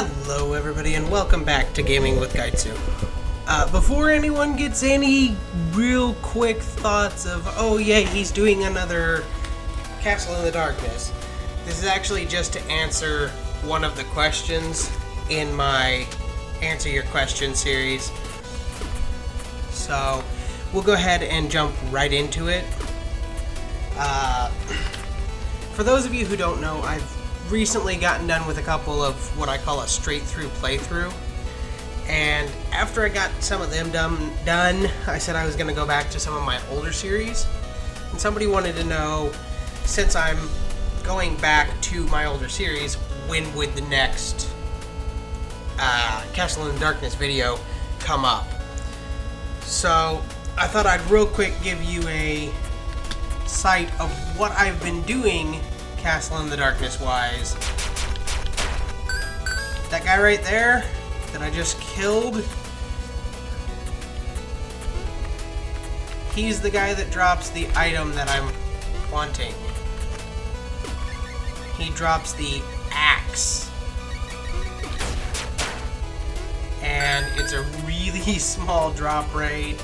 Hello everybody and welcome back to Gaming with Gaitsu. Before anyone gets any real quick thoughts of, oh yeah, he's doing another Castle in the Darkness, this is actually just to answer one of the questions in my Answer Your Question series. So, we'll go ahead and jump right into it. For those of you who don't know, I've recently gotten done with a couple of what I call a straight-through playthrough. And after I got some of them done, I said I was going to go back to some of my older series. And somebody wanted to know, since I'm going back to my older series, when would the next Castle in the Darkness video come up? So I thought I'd real quick give you a sight of what I've been doing Castle in the Darkness wise. That guy right there that I just killed, he's the guy that drops the item that I'm wanting. He drops the axe. And it's a really small drop rate.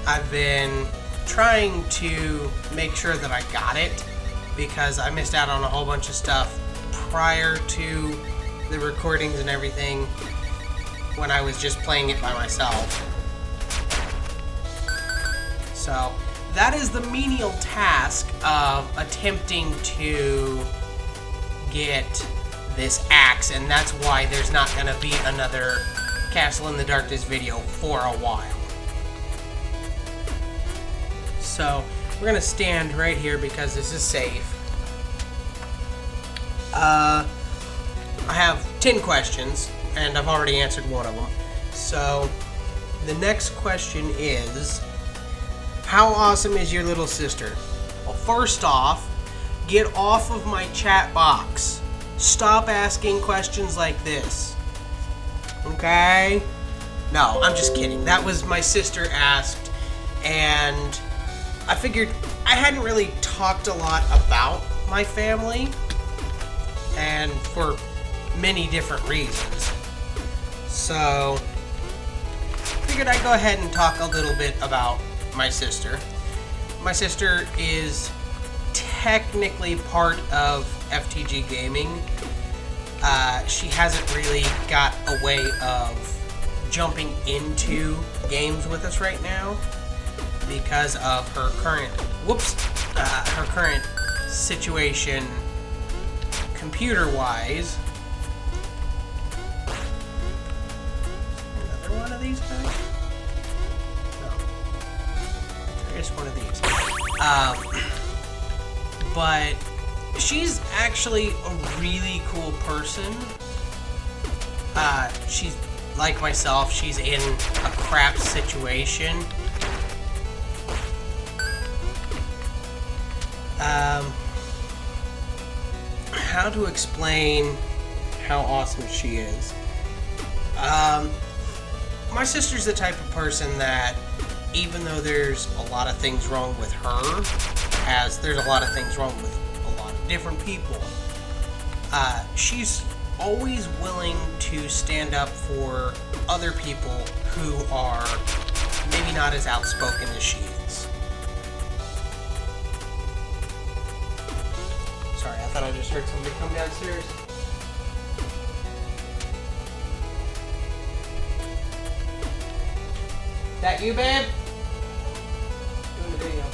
I've been trying to make sure that I got it because I missed out on a whole bunch of stuff prior to the recordings and everything when I was just playing it by myself. So that is the menial task of attempting to get this axe, and that's why there's not going to be another Castle in the Darkness video for a while. So we're going to stand right here because this is safe. I have 10 questions, and I've already answered one of them. So the next question is, how awesome is your little sister? Well, first off, get off of my chat box. Stop asking questions like this. Okay? No, I'm just kidding. That was my sister asked, and I figured I hadn't really talked a lot about my family, and for many different reasons. So, figured I'd go ahead and talk a little bit about my sister. My sister is technically part of FTG Gaming. She hasn't really got a way of jumping into games with us right now because of her current situation computer-wise. Another one of these guys? No. There is one of these. But she's actually a really cool person. She's like myself, she's in a crap situation. How to explain how awesome she is. My sister's the type of person that, even though there's a lot of things wrong with her, as there's a lot of things wrong with a lot of different people, she's always willing to stand up for other people who are maybe not as outspoken as she is. Sorry, I thought I just heard somebody come downstairs. That you, babe? Doing a video.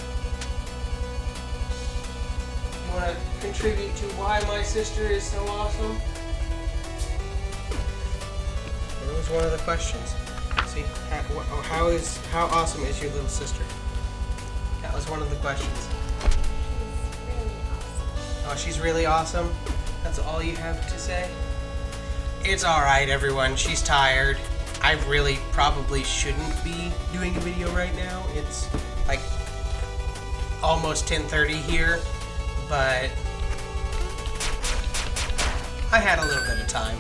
You want to contribute to why my sister is so awesome? That was one of the questions. See, how awesome is your little sister? That was one of the questions. Oh, she's really awesome? That's all you have to say? It's alright, everyone. She's tired. I really probably shouldn't be doing a video right now. It's like almost 10:30 here, but I had a little bit of time.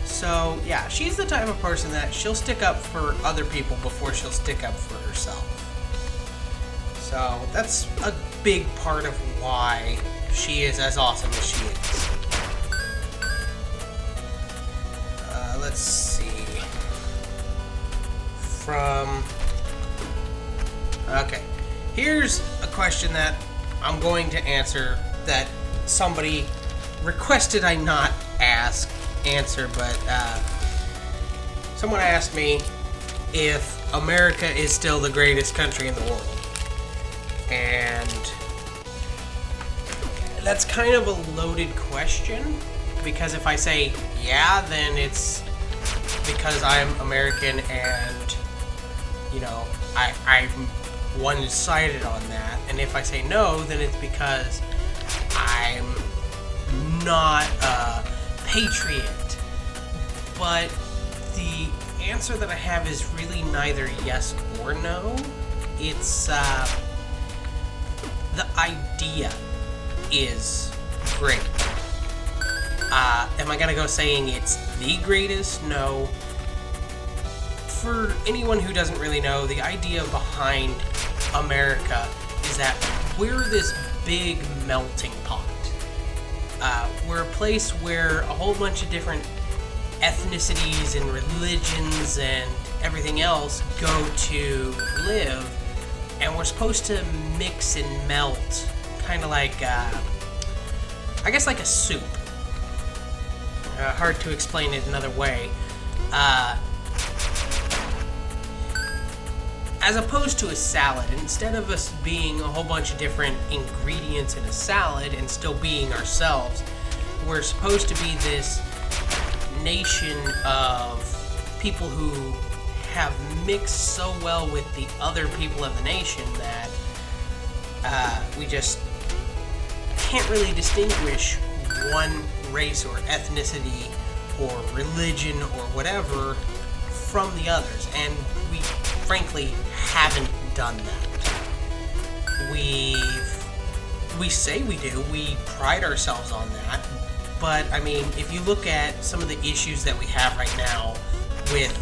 So, yeah, she's the type of person that she'll stick up for other people before she'll stick up for herself. So, that's a big part of why she is as awesome as she is. Here's a question that I'm going to answer that somebody requested I not answer, but someone asked me if America is still the greatest country in the world. And that's kind of a loaded question, because if I say yeah, then it's because I'm American and, you know, I'm one-sided on that. And if I say no, then it's because I'm not a patriot. But the answer that I have is really neither yes or no. It's the idea is great. Am I gonna go saying it's the greatest? No. For anyone who doesn't really know, the idea behind America is that we're this big melting pot. We're a place where a whole bunch of different ethnicities and religions and everything else go to live, and we're supposed to mix and melt, kind of like, I guess like a soup. Hard to explain it another way. As opposed to a salad, instead of us being a whole bunch of different ingredients in a salad and still being ourselves, we're supposed to be this nation of people who have mixed so well with the other people of the nation that we just can't really distinguish one race or ethnicity or religion or whatever from the others, and we frankly haven't done that. We say we do, we pride ourselves on that, but I mean, if you look at some of the issues that we have right now with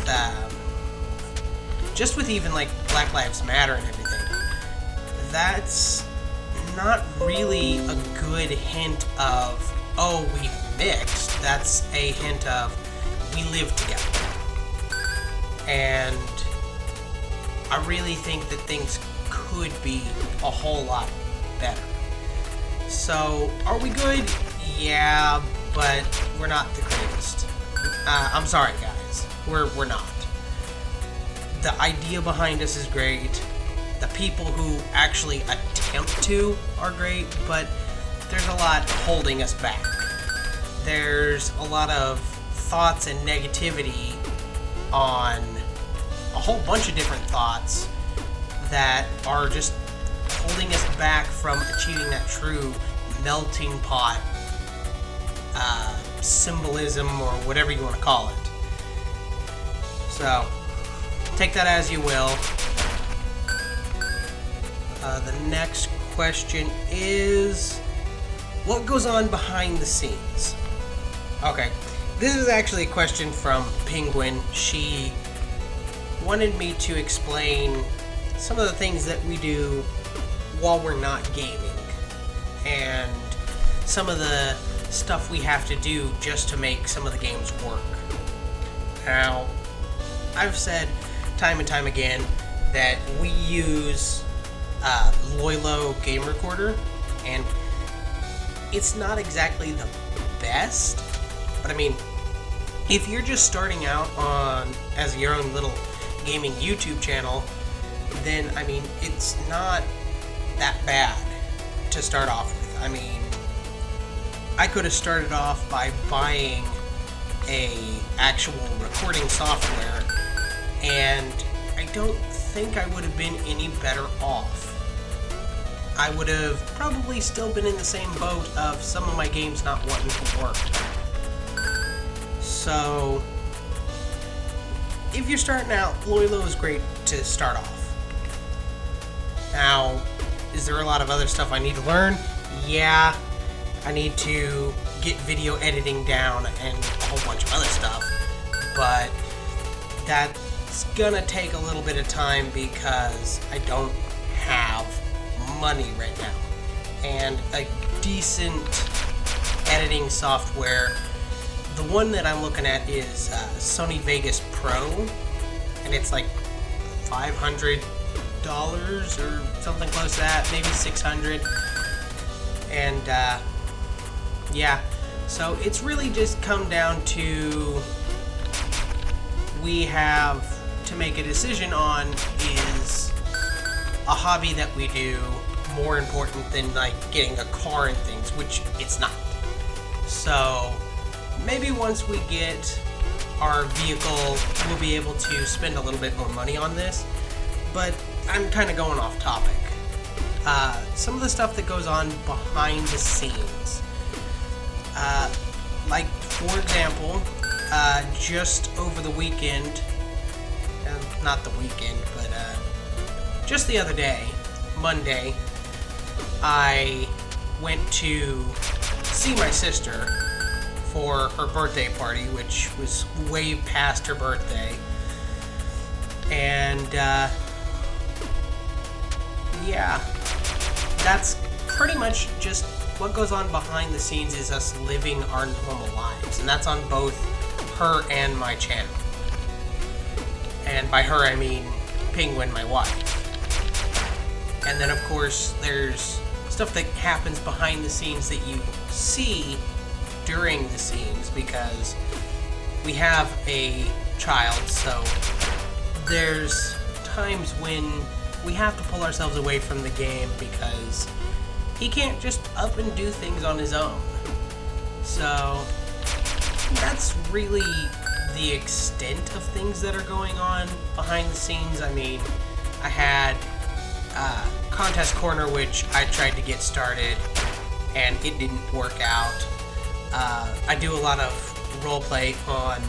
just with even like Black Lives Matter and everything, that's not really a good hint of, oh, we've mixed. That's a hint of, we live together. And I really think that things could be a whole lot better. So, are we good? Yeah, but we're not the greatest. I'm sorry, guys. We're not. The idea behind us is great. The people who actually attempt to are great, but there's a lot holding us back. There's a lot of thoughts and negativity on a whole bunch of different thoughts that are just holding us back from achieving that true melting pot symbolism, or whatever you want to call it. So, take that as you will. The next question is, what goes on behind the scenes? Okay, this is actually a question from Penguin. She wanted me to explain some of the things that we do while we're not gaming, and some of the stuff we have to do just to make some of the games work. Now, I've said time and time again that we use Loilo Game Recorder, and it's not exactly the best, but I mean, if you're just starting out on as your own little gaming YouTube channel, then I mean, it's not that bad to start off with. I mean, I could have started off by buying a actual recording software, and I don't think I would have been any better off. I would have probably still been in the same boat of some of my games not wanting to work. So, if you're starting out, Loilo is great to start off. Now, is there a lot of other stuff I need to learn? Yeah, I need to get video editing down and a whole bunch of other stuff, but that's gonna take a little bit of time because I don't have money right now. And a decent editing software, the one that I'm looking at is Sony Vegas Pro, and it's like $500 or something close to that, maybe 600. And yeah, so it's really just come down to we have to make a decision on, is a hobby that we do more important than like getting a car and things, which it's not. So maybe once we get our vehicle, we'll be able to spend a little bit more money on this. But I'm kind of going off topic. Some of the stuff that goes on behind the scenes. Like, for example, just over the weekend, not the weekend, but just the other day, Monday, I went to see my sister for her birthday party, which was way past her birthday. And yeah, that's pretty much just what goes on behind the scenes, is us living our normal lives. And that's on both her and my channel. And by her, I mean Penguin, my wife. And then, of course, there's stuff that happens behind the scenes that you see during the scenes, because we have a child, so there's times when we have to pull ourselves away from the game because he can't just up and do things on his own. So that's really the extent of things that are going on behind the scenes. I mean, I had Contest Corner, which I tried to get started and it didn't work out. I do a lot of roleplay on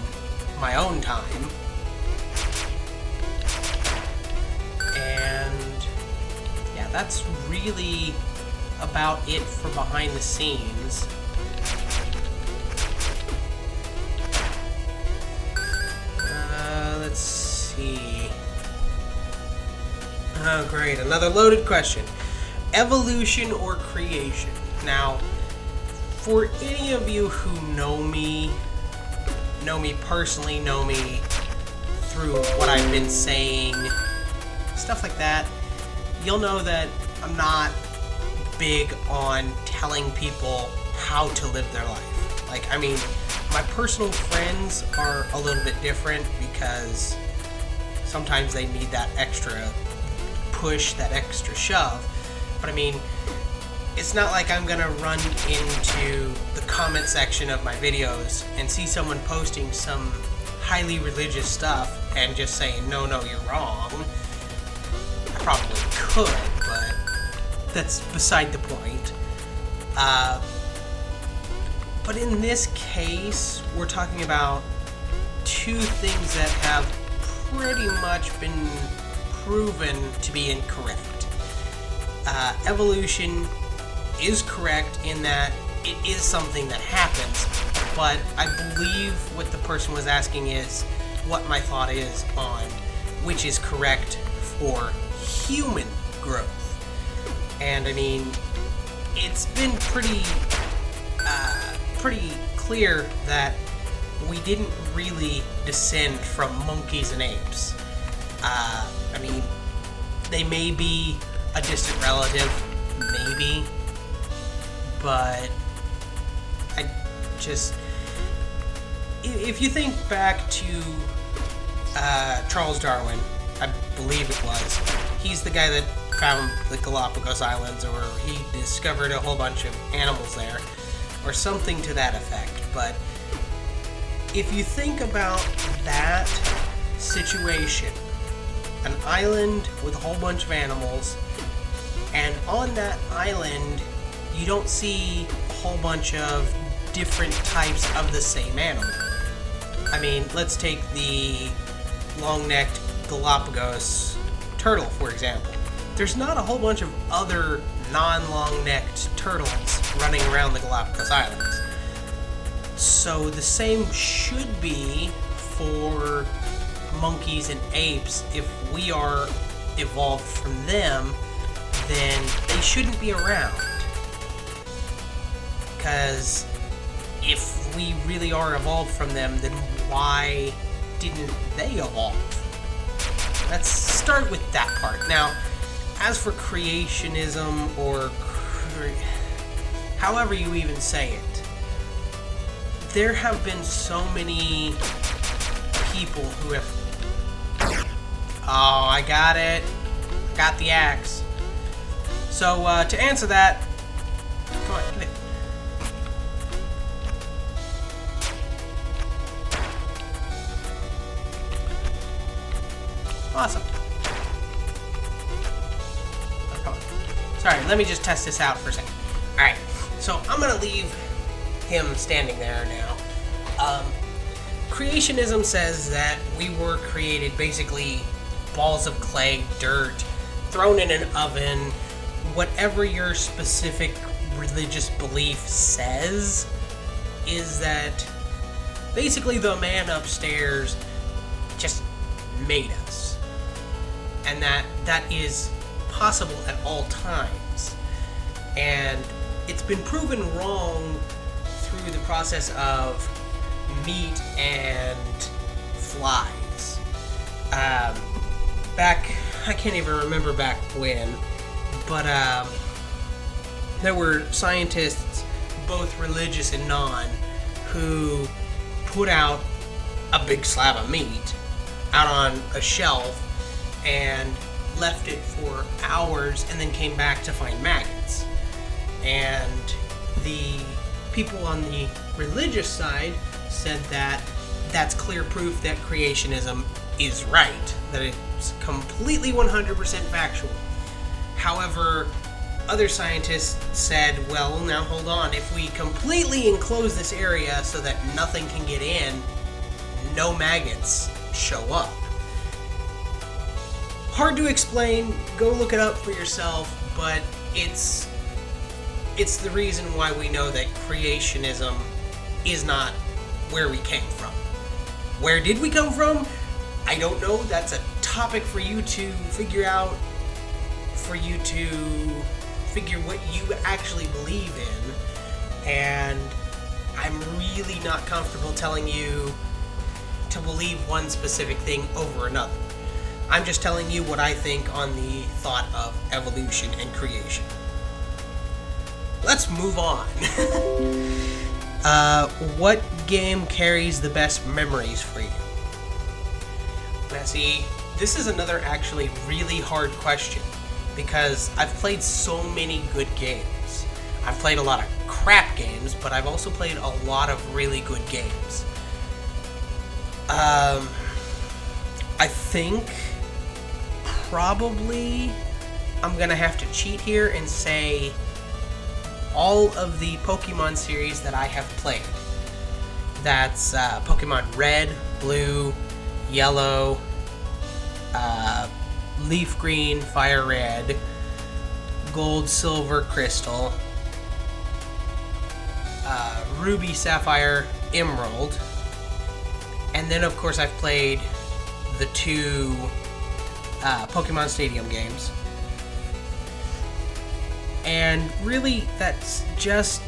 my own time. And yeah, that's really about it for behind the scenes. Let's see. Oh, great. Another loaded question. Evolution or creation? Now, for any of you who know me personally, know me through what I've been saying, stuff like that, you'll know that I'm not big on telling people how to live their life. Like, I mean, my personal friends are a little bit different because sometimes they need that extra push, that extra shove. But I mean, it's not like I'm gonna run into the comment section of my videos and see someone posting some highly religious stuff and just saying, no, you're wrong. I probably could, but that's beside the point. But in this case, we're talking about two things that have pretty much been proven to be incorrect. Evolution is correct in that it is something that happens, but I believe what the person was asking is what my thought is on which is correct for human growth. And I mean, it's been pretty clear that we didn't really descend from monkeys and apes. I mean, they may be a distant relative, maybe, but I just, if you think back to Charles Darwin, I believe it was, he's the guy that found the Galapagos Islands, or he discovered a whole bunch of animals there, or something to that effect. But if you think about that situation, an island with a whole bunch of animals, and on that island you don't see a whole bunch of different types of the same animal. I mean, let's take the long-necked Galapagos turtle, for example. There's not a whole bunch of other non-long-necked turtles running around the Galapagos Islands. So the same should be for monkeys and apes. If we are evolved from them, then they shouldn't be around. Because if we really are evolved from them, then why didn't they evolve? let's start with that part. Now, as for creationism, or however you even say it, there have been so many people who have... Oh, I got it. Got the axe. So, to answer that... Come on, get it. Awesome. Oh, come on. Sorry, let me just test this out for a second. Alright, so I'm going to leave him standing there now. Creationism says that we were created basically balls of clay, dirt, thrown in an oven, whatever your specific religious belief says, is that basically the man upstairs just made us. And that is possible at all times. And it's been proven wrong through the process of meat and flies. I can't even remember back when, but there were scientists, both religious and non, who put out a big slab of meat out on a shelf and left it for hours and then came back to find maggots. And the people on the religious side said that that's clear proof that creationism is right, that it's completely 100% factual. However, other scientists said, well, now hold on, if we completely enclose this area so that nothing can get in, no maggots show up. Hard to explain, go look it up for yourself, but it's the reason why we know that creationism is not where we came from. Where did we come from? I don't know. That's a topic for you to figure out, for you to figure what you actually believe in. And I'm really not comfortable telling you to believe one specific thing over another. I'm just telling you what I think on the thought of evolution and creation. Let's move on. What game carries the best memories for you? Now see, this is another actually really hard question, because I've played so many good games. I've played a lot of crap games, but I've also played a lot of really good games. I think probably I'm gonna have to cheat here and say all of the Pokemon series that I have played. That's Pokemon Red, Blue, Yellow, Leaf Green, Fire Red, Gold, Silver, Crystal, Ruby, Sapphire, Emerald, and then of course I've played the two Pokemon Stadium games. And really, that's just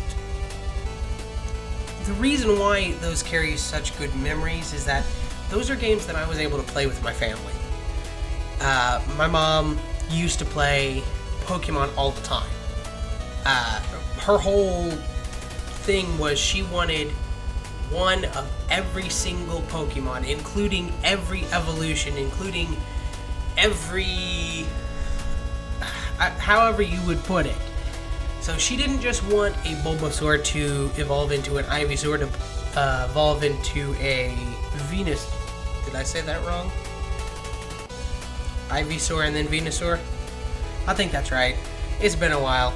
the reason why those carry such good memories, is that those are games that I was able to play with my family. My mom used to play Pokemon all the time. Her whole thing was she wanted one of every single Pokemon, including every evolution, including every... however you would put it. So she didn't just want a Bulbasaur to evolve into an Ivysaur to evolve into a Venus. Did I say that wrong? Ivysaur and then Venusaur? I think that's right. It's been a while.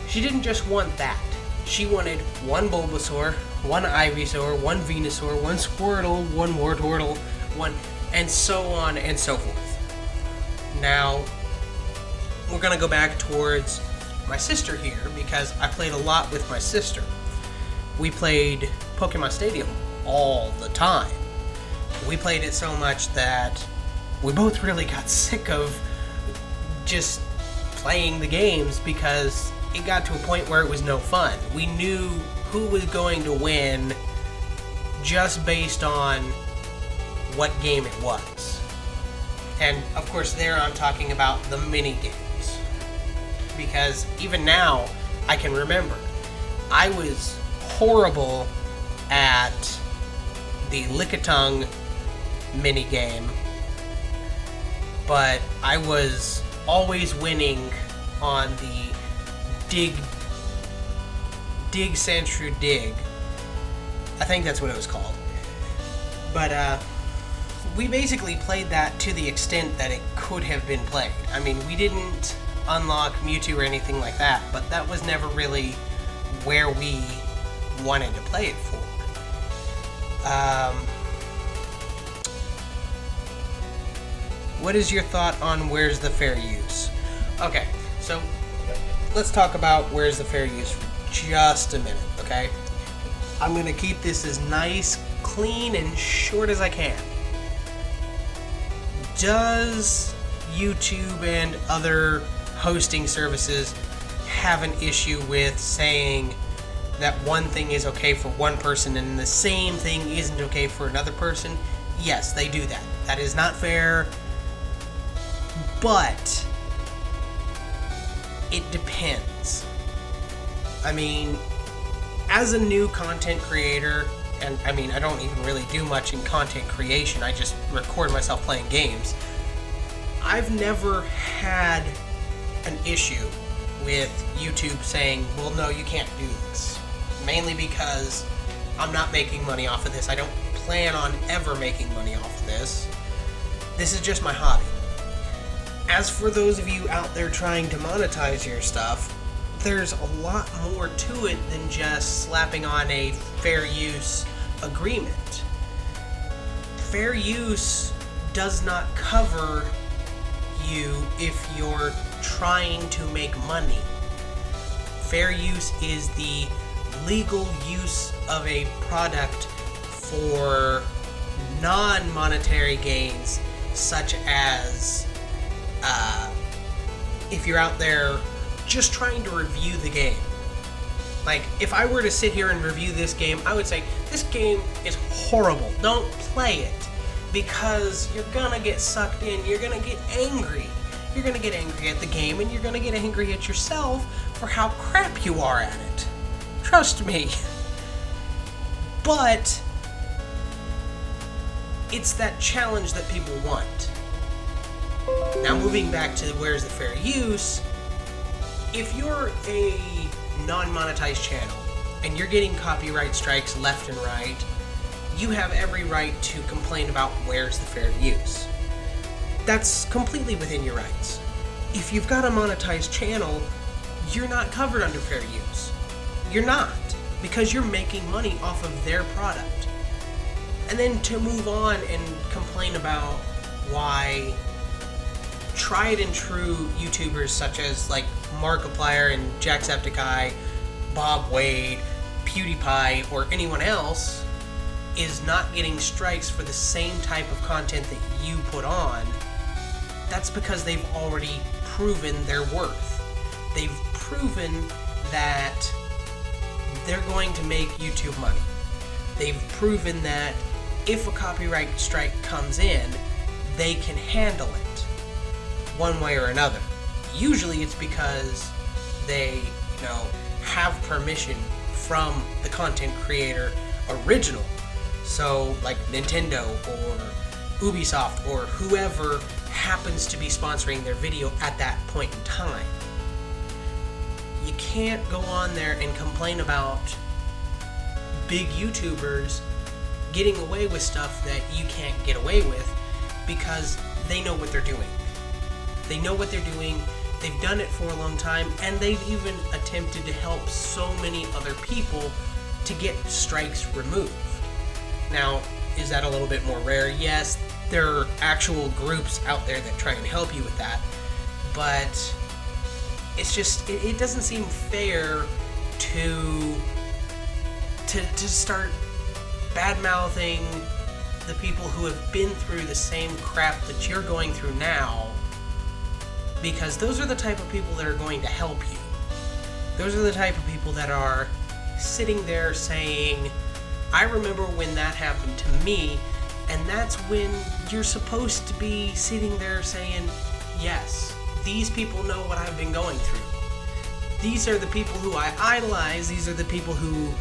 She didn't just want that. She wanted one Bulbasaur, one Ivysaur, one Venusaur, one Squirtle, one Wartortle, one... and so on and so forth. Now, we're going to go back towards my sister here, because I played a lot with my sister. We played Pokemon Stadium all the time. We played it so much that we both really got sick of just playing the games, because it got to a point where it was no fun. We knew who was going to win just based on what game it was. And of course there I'm talking about the mini games. Because even now, I can remember, I was horrible at the Lick-a-Tongue mini game, but I was always winning on the Dig Sandshrew Dig. I think that's what it was called. But we basically played that to the extent that it could have been played. I mean, we didn't unlock Mewtwo or anything like that, but that was never really where we wanted to play it for. What is your thought on where's the fair use? Okay, so let's talk about where's the fair use for just a minute, okay? I'm gonna keep this as nice, clean, and short as I can. Does YouTube and other hosting services have an issue with saying that one thing is okay for one person and the same thing isn't okay for another person? Yes, they do that. That is not fair, but it depends. I mean, as a new content creator, and I mean, I don't even really do much in content creation, I just record myself playing games. I've never had an issue with YouTube saying, well, no, you can't do this. Mainly because I'm not making money off of this. I don't plan on ever making money off of this. This is just my hobby. As for those of you out there trying to monetize your stuff, there's a lot more to it than just slapping on a fair use agreement. Fair use does not cover you if you're trying to make money. Fair use is the legal use of a product for non-monetary gains, such as if you're out there just trying to review the game. Like, if I were to sit here and review this game, I would say, this game is horrible. Don't play it. Because you're gonna get sucked in, you're gonna get angry. You're gonna get angry at the game, and you're gonna get angry at yourself for how crap you are at it. Trust me. But it's that challenge that people want. Now, moving back to where's the fair use, if you're a non-monetized channel and you're getting copyright strikes left and right, you have every right to complain about where's the fair use. That's completely within your rights. If you've got a monetized channel, you're not covered under fair use. You're not, because you're making money off of their product. And then to move on and complain about why tried and true YouTubers such as like Markiplier and Jacksepticeye, Bob Wade, PewDiePie, or anyone else is not getting strikes for the same type of content that you put on, that's because they've already proven their worth. They've proven that they're going to make YouTube money. They've proven that if a copyright strike comes in, they can handle it one way or another. Usually it's because they, have permission from the content creator original. So, like Nintendo or Ubisoft or whoever happens to be sponsoring their video at that point in time. You can't go on there and complain about big YouTubers getting away with stuff that you can't get away with, because they know what they're doing. They know what they're doing, they've done it for a long time, and they've even attempted to help so many other people to get strikes removed. Now, is that a little bit more rare? Yes, there are actual groups out there that try and help you with that, but it's just, it doesn't seem fair to start bad-mouthing the people who have been through the same crap that you're going through now, because those are the type of people that are going to help you. Those are the type of people that are sitting there saying, I remember when that happened to me, And that's when you're supposed to be sitting there saying, yes, these people know what I've been going through. These are the people who I idolize. These are the people who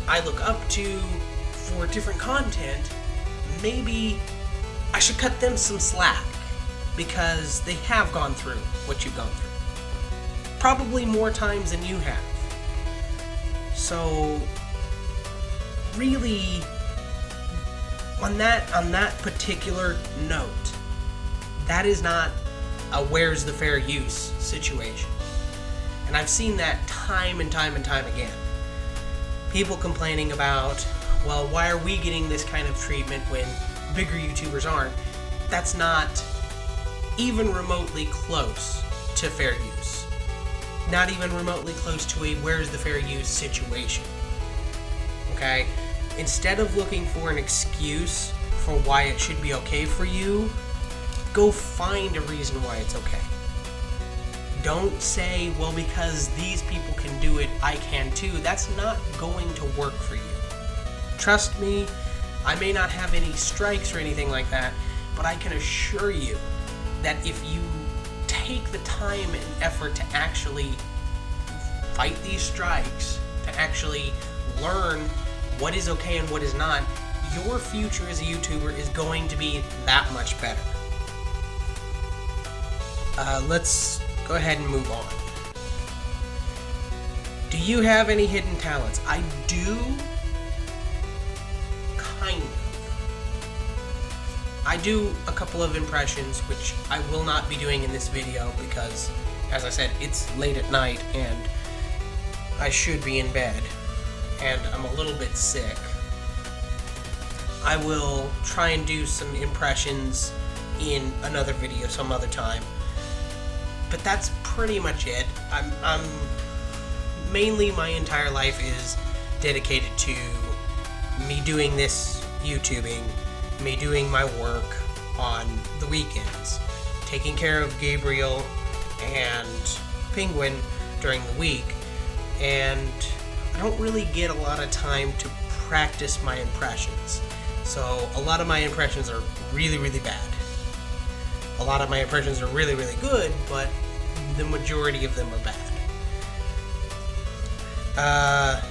I look up to for different content. Maybe I should cut them some slack because they have gone through what you've gone through. Probably more times than you have. So, really, on that particular note, that is not a where's the fair use situation. And I've seen that time and time and time again. People complaining about, well, why are we getting this kind of treatment when bigger YouTubers aren't? That's not even remotely close to fair use. Not even remotely close to a where's the fair use situation. Okay? Instead of looking for an excuse for why it should be okay for you, go find a reason why it's okay. Don't say, well, because these people can do it, I can too. That's not going to work for you. Trust me, I may not have any strikes or anything like that, but I can assure you that if you take the time and effort to actually fight these strikes, to actually learn what is okay and what is not, your future as a YouTuber is going to be that much better. Let's go ahead and move on. Do you have any hidden talents? I do, kind of. I do a couple of impressions, which I will not be doing in this video because, as I said, it's late at night and I should be in bed, and I'm a little bit sick. I will try and do some impressions in another video some other time, but that's pretty much it. I'm mainly, my entire life is dedicated to me doing this YouTubing, me doing my work on the weekends, taking care of Gabriel and Penguin during the week, and I don't really get a lot of time to practice my impressions. So a lot of my impressions are really, really bad. A lot of my impressions are really, really good, but the majority of them are bad.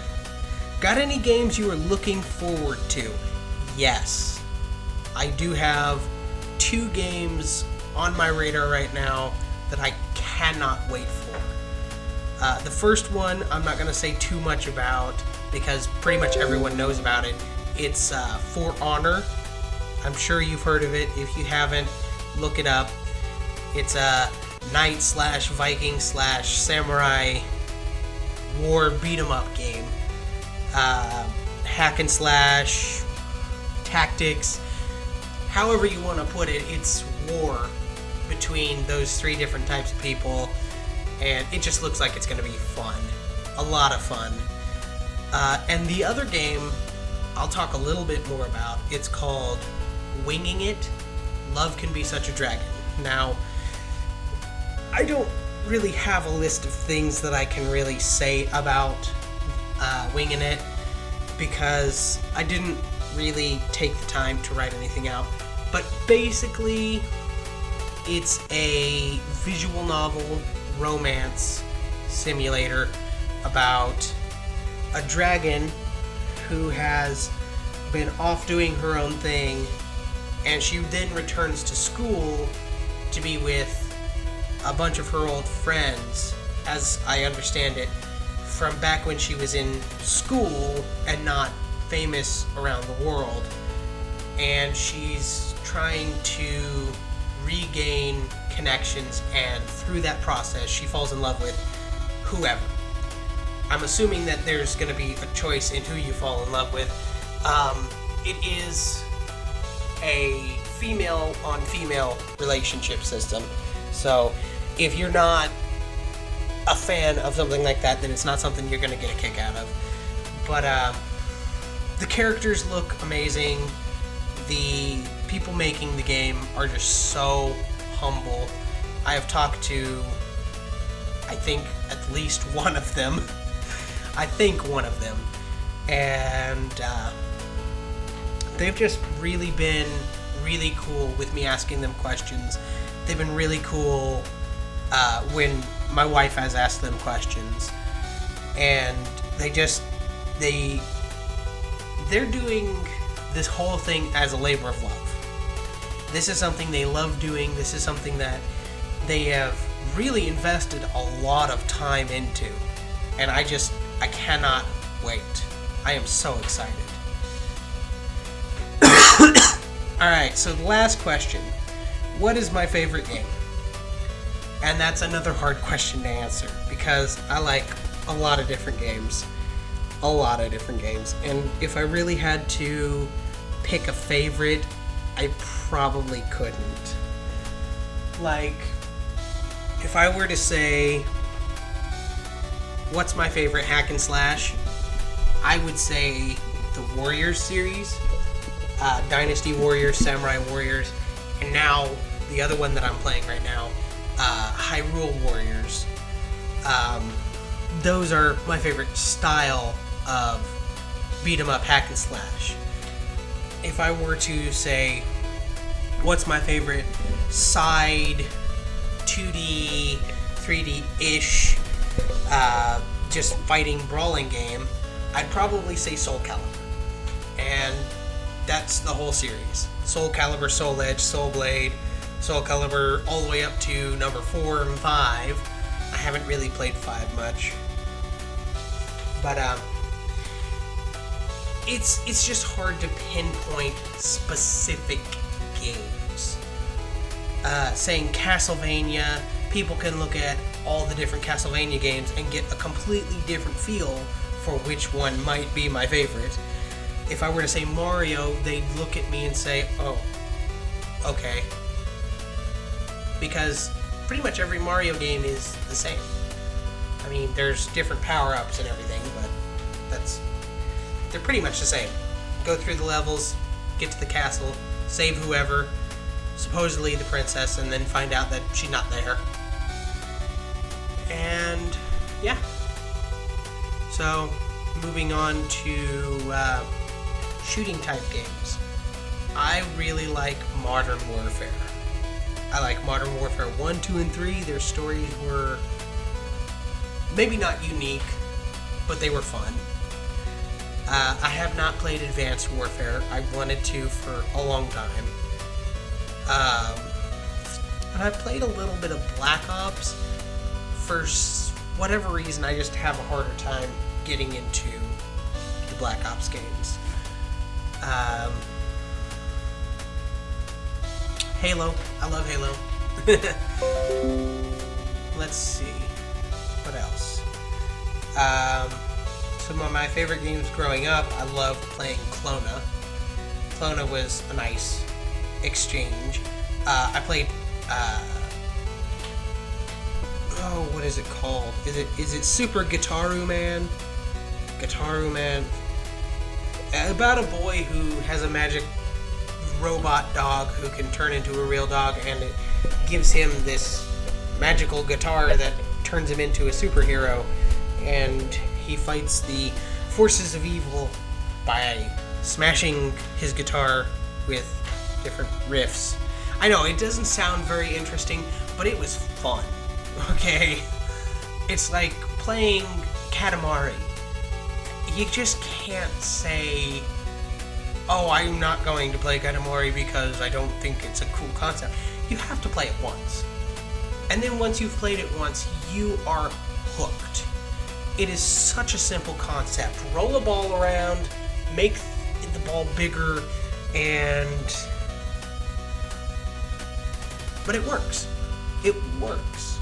Got any games you are looking forward to? Yes. I do have 2 games on my radar right now that I cannot wait for. The first one I'm not going to say too much about because pretty much everyone knows about it. It's For Honor. I'm sure you've heard of it. If you haven't, look it up. It's a knight/Viking/samurai war beat-em-up game. Hack and slash, tactics, however you want to put it, it's war between those 3 different types of people, and it just looks like it's going to be fun. A lot of fun. And the other game I'll talk a little bit more about. It's called Winging It. Love Can Be Such a Dragon. Now, I don't really have a list of things that I can really say about Winging It because I didn't really take the time to write anything out. But basically, it's a visual novel romance simulator about a dragon who has been off doing her own thing, and she then returns to school to be with a bunch of her old friends, as I understand it, from back when she was in school and not famous around the world. And she's trying to regain connections, and through that process she falls in love with whoever. I'm assuming that there's going to be a choice in who you fall in love with. It is a female-on-female relationship system. So if you're not a fan of something like that, then it's not something you're going to get a kick out of. But the characters look amazing. The people making the game are just so humble. I have talked to, I think, at least one of them. And they've just really been really cool with me asking them questions. They've been really cool when my wife has asked them questions, and they're doing this whole thing as a labor of love. This is something they love doing. This is something that they have really invested a lot of time into, and I cannot wait. I am so excited. Alright, so the last question. What is my favorite game? And that's another hard question to answer, because I like a lot of different games. And if I really had to pick a favorite, I probably couldn't. Like, if I were to say, what's my favorite hack and slash? I would say the Warriors series, Dynasty Warriors, Samurai Warriors, and now the other one that I'm playing right now, Hyrule Warriors. Those are my favorite style of beat 'em up hack and slash. If I were to say, what's my favorite side 2D, 3D-ish, just fighting brawling game, I'd probably say Soul Calibur. And that's the whole series. Soul Calibur, Soul Edge, Soul Blade, Soul Calibur, all the way up to number 4 and 5. I haven't really played 5 much. But, it's just hard to pinpoint specific games. Saying Castlevania, people can look at all the different Castlevania games and get a completely different feel for which one might be my favorite. If I were to say Mario, they'd look at me and say, oh, okay. Because pretty much every Mario game is the same. I mean, there's different power-ups and everything, but they're pretty much the same. Go through the levels, get to the castle, save whoever, supposedly the princess, and then find out that she's not there. And, yeah. So, moving on to shooting type games. I really like Modern Warfare. I like Modern Warfare 1, 2, and 3. Their stories were maybe not unique, but they were fun. I have not played Advanced Warfare. I wanted to for a long time. And I played a little bit of Black Ops. For whatever reason, I just have a harder time getting into the Black Ops games. Halo. I love Halo. Let's see. What else? Some of my favorite games growing up, I loved playing Clona. Clona was a nice exchange. I played, what is it called? Is it Super Guitaru Man? Guitaru Man. About a boy who has a magic robot dog who can turn into a real dog, and it gives him this magical guitar that turns him into a superhero, and he fights the forces of evil by smashing his guitar with different riffs. I know, it doesn't sound very interesting, but it was fun, okay? It's like playing Katamari. You just can't say, oh, I'm not going to play Katamari because I don't think it's a cool concept. You have to play it once. And then once you've played it once, you are hooked. It is such a simple concept. Roll a ball around, make the ball bigger, but it works. It works.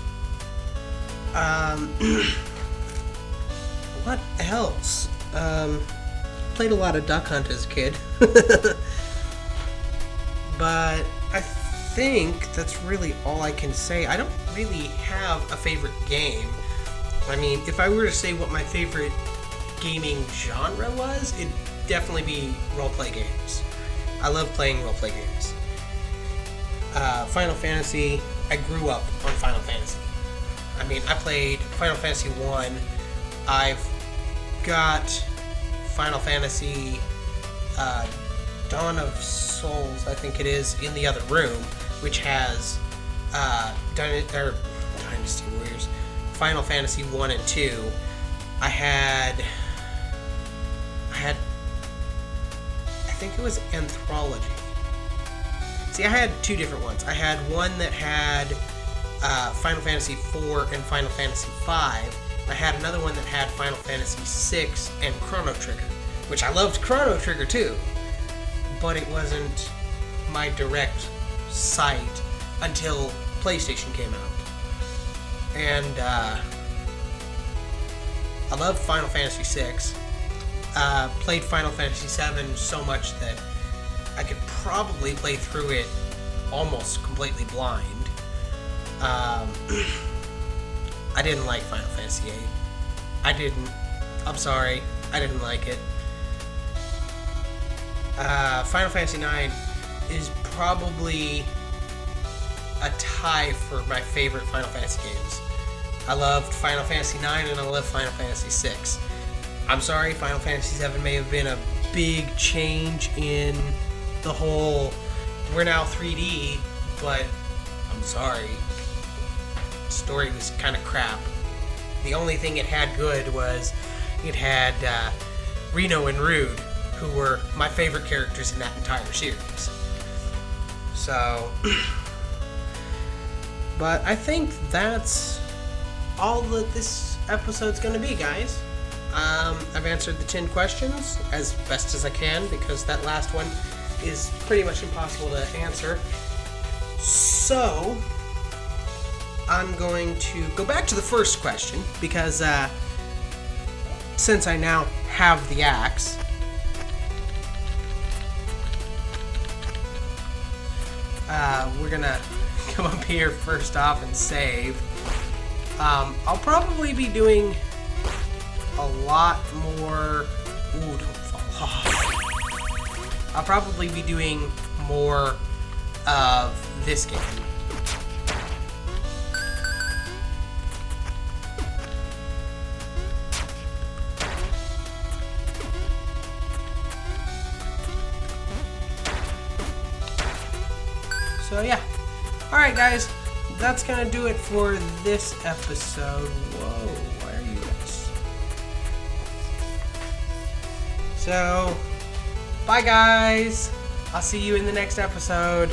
What else? Played a lot of Duck Hunt as a kid. But I think that's really all I can say. I don't really have a favorite game. I mean, if I were to say what my favorite gaming genre was, it'd definitely be role-play games. I love playing role-play games. Final Fantasy, I grew up on Final Fantasy. I mean, I played Final Fantasy 1. I've got Final Fantasy Dawn of Souls, I think it is, in the other room, which has Dynasty Warriors, Final Fantasy 1 and 2. I think it was Anthology. See, I had two different ones. I had one that had Final Fantasy 4 and Final Fantasy 5. I had another one that had Final Fantasy 6 and Chrono Trigger, which I loved Chrono Trigger too, but it wasn't my direct sight until PlayStation came out. And I loved Final Fantasy 6. Played Final Fantasy 7 so much that I could probably play through it almost completely blind. I didn't like Final Fantasy 8. I didn't. I'm sorry. I didn't like it. Final Fantasy 9 is probably a tie for my favorite Final Fantasy games. I loved Final Fantasy 9 and I love Final Fantasy 6. I'm sorry, Final Fantasy 7 may have been a big change in the whole, we're now 3D, but I'm sorry. The story was kind of crap. The only thing it had good was it had Reno and Rude, who were my favorite characters in that entire series. So, but I think that's all that this episode's going to be, guys. I've answered the 10 questions as best as I can because that last one is pretty much impossible to answer. So, I'm going to go back to the first question because since I now have the axe, we're gonna come up here first off and save. I'll probably be doing a lot more. Ooh, don't fall off. I'll probably be doing more of this game. So yeah. Alright guys, that's gonna do it for this episode. Whoa, why are you guys? So, bye guys. I'll see you in the next episode.